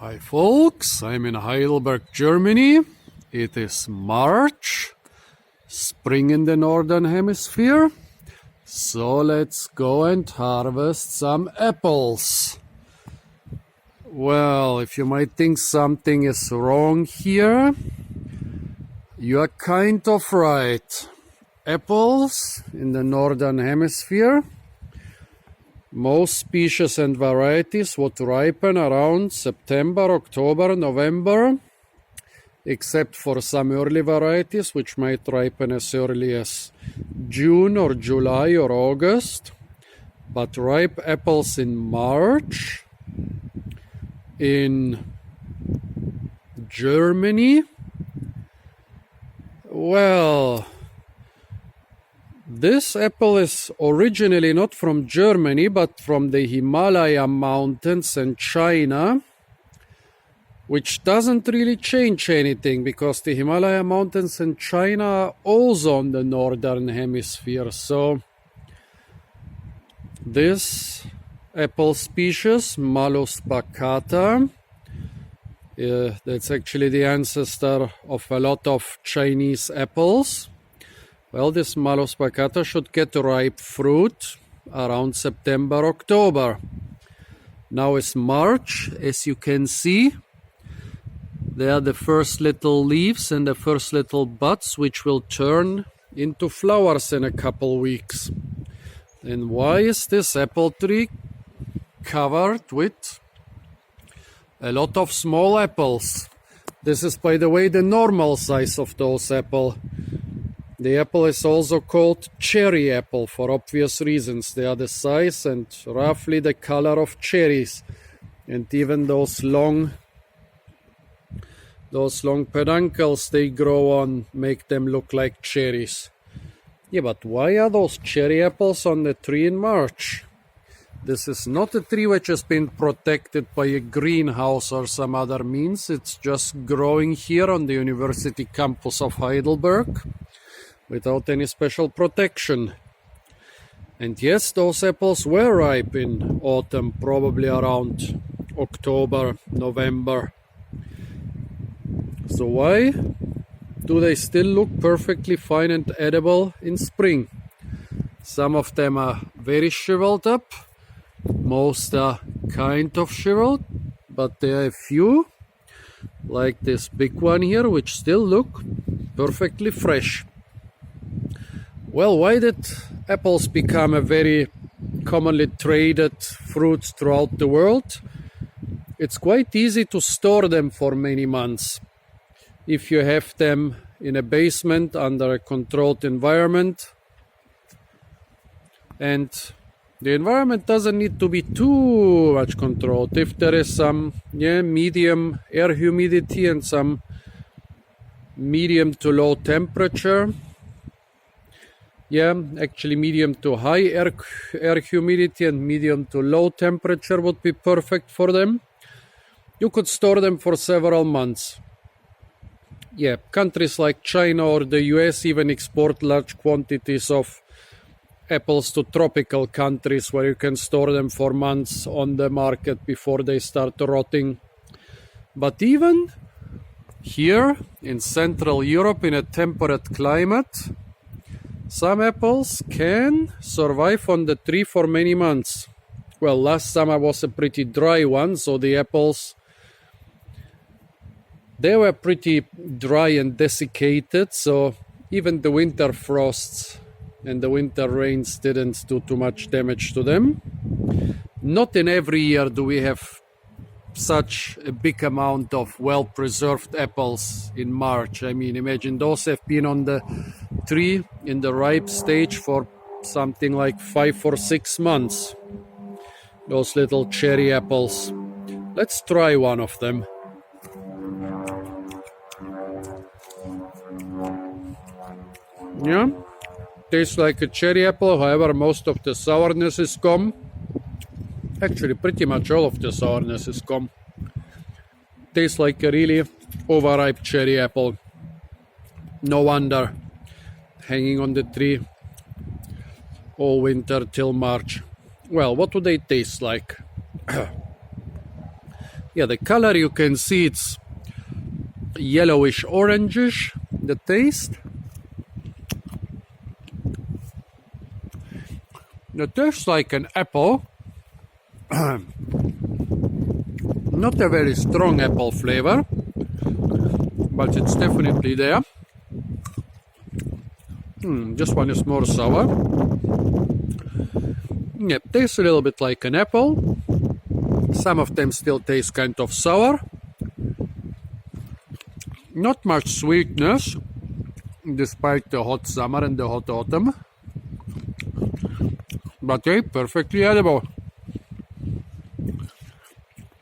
Hi folks, I'm in Heidelberg, Germany. It is March, spring in the northern hemisphere. So let's go and harvest some apples. Well, if you might think something is wrong here, you are kind of right. Apples in the northern hemisphere, most species and varieties would ripen around September, October, November, except for some early varieties which might ripen as early as June or July or August. But ripe apples in March in Germany, well, this apple is originally not from Germany, but from the Himalaya mountains and China, which doesn't really change anything because the Himalaya mountains and China are also on the northern hemisphere. So this apple species, Malus baccata, that's actually the ancestor of a lot of Chinese apples. Well, this Malus baccata should get ripe fruit around September, October. Now is March, as you can see. There are the first little leaves and the first little buds, which will turn into flowers in a couple weeks. And why is this apple tree covered with a lot of small apples? This is, by the way, the normal size of those apples. The apple is also called cherry apple for obvious reasons. They are the size and roughly the color of cherries. And even those long peduncles they grow on make them look like cherries. Yeah, but why are those cherry apples on the tree in March? This is not a tree which has been protected by a greenhouse or some other means. It's just growing here on the university campus of Heidelberg without any special protection. And yes, those apples were ripe in autumn, probably around October, November. So why do they still look perfectly fine and edible in spring? Some of them are very shriveled up, most are kind of shriveled, but there are a few, like this big one here, which still look perfectly fresh. Well, why did apples become a very commonly traded fruit throughout the world? It's quite easy to store them for many months. If you have them in a basement under a controlled environment, and the environment doesn't need to be too much controlled. If there is some medium air humidity and some medium to low temperature, actually medium to high air humidity and medium to low temperature would be perfect for them. You could store them for several months. Countries like China or the US even export large quantities of apples to tropical countries where you can store them for months on the market before they start rotting. But even here in Central Europe, in a temperate climate, some apples can survive on the tree for many months. Well, last summer was a pretty dry one, so the apples, they were pretty dry and desiccated, so even the winter frosts and the winter rains didn't do too much damage to them. Not in every year do we have such a big amount of well-preserved apples in March. I mean, imagine those have been on the tree in the ripe stage for something like 5 or 6 months. Those little cherry apples. Let's try one of them. Tastes like a cherry apple, however most of the sourness is gone. Actually, pretty much all of the sourness is gone. Tastes like a really overripe cherry apple. No wonder. Hanging on the tree all winter till March. Well, what do they taste like? Yeah, the color you can see it's yellowish orangish. The taste, it tastes like an apple. Not a very strong apple flavor, but it's definitely there. This one is more sour. Yeah, tastes a little bit like an apple. Some of them still taste kind of sour. Not much sweetness, despite the hot summer and the hot autumn. But hey, perfectly edible.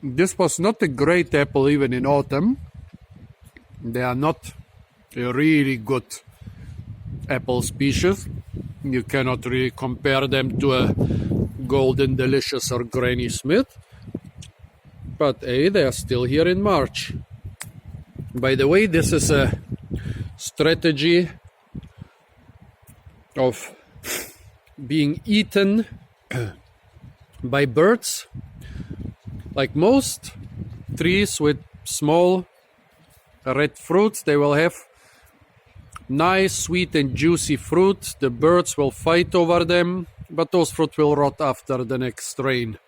This was not a great apple even in autumn. They are not a really good apple species. You cannot really compare them to a Golden Delicious or Granny Smith. But hey, they are still here in March. By the way, this is a strategy of being eaten by birds. Like most trees with small red fruits, they will have nice, sweet and juicy fruit. The birds will fight over them, but those fruit will rot after the next rain.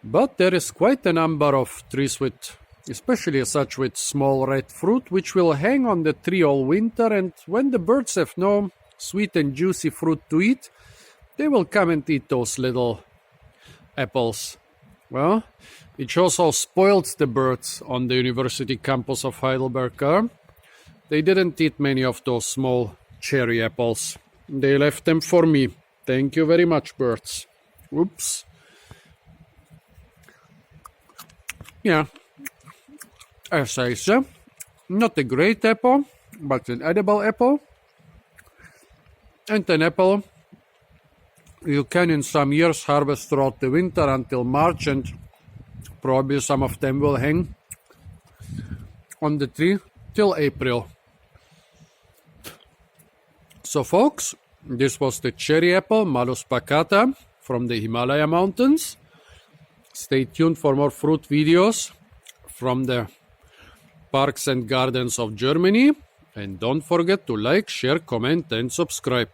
But there is quite a number of trees with, especially such with small red fruit, which will hang on the tree all winter, and when the birds have no sweet and juicy fruit to eat, they will come and eat those little apples. Well, it shows how spoiled the birds on the university campus of Heidelberg are. They didn't eat many of those small cherry apples. They left them for me. Thank you very much, birds. Oops. Yeah, as I said, not a great apple, but an edible apple. And an apple you can in some years harvest throughout the winter until March, and probably some of them will hang on the tree till April. So folks, this was the cherry apple Malus baccata from the Himalaya mountains. Stay tuned for more fruit videos from the parks and gardens of Germany. And don't forget to like, share, comment and subscribe.